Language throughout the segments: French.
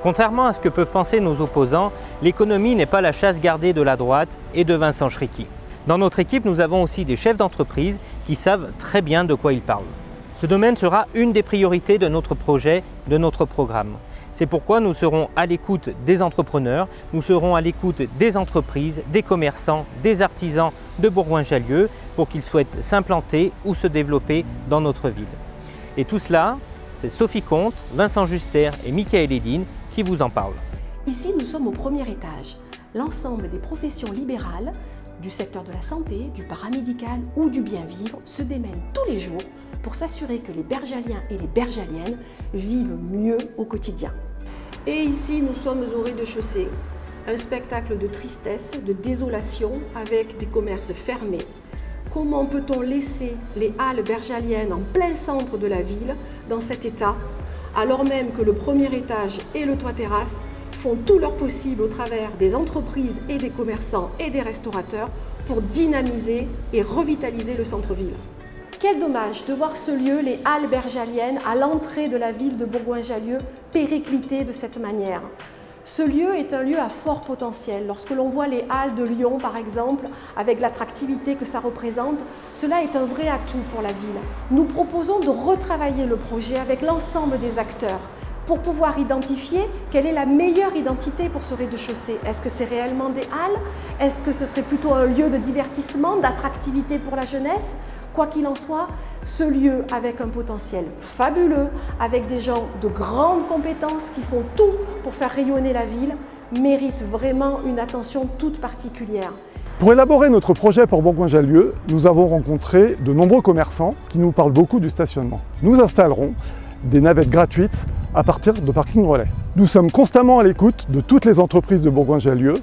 Contrairement à ce que peuvent penser nos opposants, l'économie n'est pas la chasse gardée de la droite et de Vincent Schricki. Dans notre équipe, nous avons aussi des chefs d'entreprise qui savent très bien de quoi ils parlent. Ce domaine sera une des priorités de notre projet, de notre programme. C'est pourquoi nous serons à l'écoute des entrepreneurs, nous serons à l'écoute des entreprises, des commerçants, des artisans de Bourgoin-Jallieu pour qu'ils souhaitent s'implanter ou se développer dans notre ville. Et tout cela, c'est Sophie Comte, Vincent Juster et Michael Edine qui vous en parlent. Ici, nous sommes au premier étage. L'ensemble des professions libérales du secteur de la santé, du paramédical ou du bien-vivre se démènent tous les jours pour s'assurer que les Bergaliens et les Bergaliennes vivent mieux au quotidien. Et ici, nous sommes au rez-de-chaussée. Un spectacle de tristesse, de désolation avec des commerces fermés. Comment peut-on laisser les halles bergaliennes en plein centre de la ville dans cet état, alors même que le premier étage et le toit-terrasse font tout leur possible au travers des entreprises et des commerçants et des restaurateurs pour dynamiser et revitaliser le centre-ville. Quel dommage de voir ce lieu, les halles bergaliennes, à l'entrée de la ville de Bourgoin-Jallieu, péricliter de cette manière. Ce lieu est un lieu à fort potentiel. Lorsque l'on voit les halles de Lyon, par exemple, avec l'attractivité que ça représente, cela est un vrai atout pour la ville. Nous proposons de retravailler le projet avec l'ensemble des acteurs pour pouvoir identifier quelle est la meilleure identité pour ce rez-de-chaussée. Est-ce que c'est réellement des halles? Est-ce que ce serait plutôt un lieu de divertissement, d'attractivité pour la jeunesse? Quoi qu'il en soit, ce lieu avec un potentiel fabuleux, avec des gens de grandes compétences qui font tout pour faire rayonner la ville, mérite vraiment une attention toute particulière. Pour élaborer notre projet pour Bourgoin-Jallieu, nous avons rencontré de nombreux commerçants qui nous parlent beaucoup du stationnement. Nous installerons des navettes gratuites à partir de parking relais. Nous sommes constamment à l'écoute de toutes les entreprises de Bourgoin-Jallieu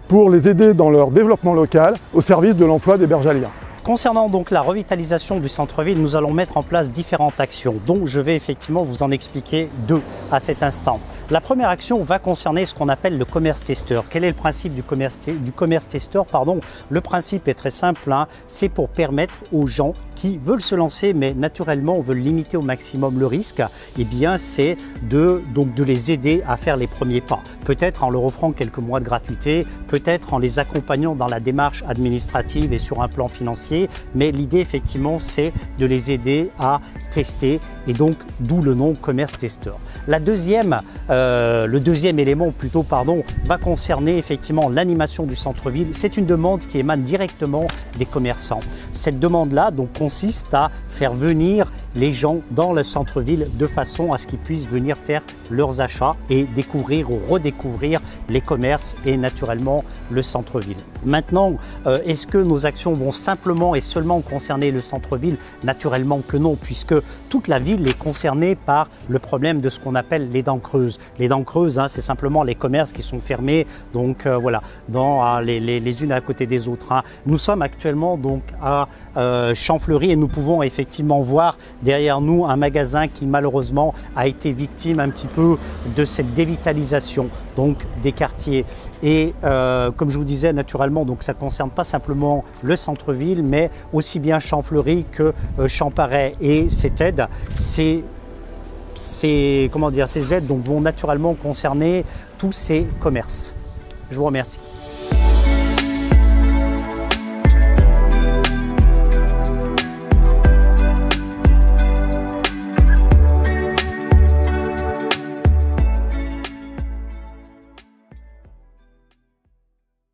pour les aider dans leur développement local au service de l'emploi des Bergaliens. Concernant donc la revitalisation du centre-ville, nous allons mettre en place différentes actions, dont je vais effectivement vous en expliquer deux à cet instant. La première action va concerner ce qu'on appelle le commerce testeur. Quel est le principe du commerce testeur? Le principe est très simple, c'est pour permettre aux gens qui veulent se lancer, mais naturellement on veut limiter au maximum le risque, et bien c'est de les aider à faire les premiers pas. Peut-être en leur offrant quelques mois de gratuité, peut-être en les accompagnant dans la démarche administrative et sur un plan financier, mais l'idée effectivement c'est de les aider à tester, et donc d'où le nom commerce testeur. Le deuxième élément va concerner effectivement l'animation du centre-ville. C'est une demande qui émane directement des commerçants. Cette demande-là donc consiste à faire venir les gens dans le centre-ville de façon à ce qu'ils puissent venir faire leurs achats et découvrir ou redécouvrir les commerces et naturellement le centre-ville. Maintenant, est-ce que nos actions vont simplement et seulement concerner le centre-ville? Naturellement que non, puisque toute la ville est concernée par le problème de ce qu'on appelle les dents creuses. Les dents creuses, c'est simplement les commerces qui sont fermés, donc les unes à côté des autres. Nous sommes actuellement donc à Champfleury et nous pouvons effectivement voir derrière nous un magasin qui malheureusement a été victime un petit peu de cette dévitalisation donc des quartiers. Et comme je vous disais, naturellement, donc ça ne concerne pas simplement le centre-ville, mais aussi bien Champfleury que Champaret. Et cette aide, ces aides donc, vont naturellement concerner tous ces commerces. Je vous remercie.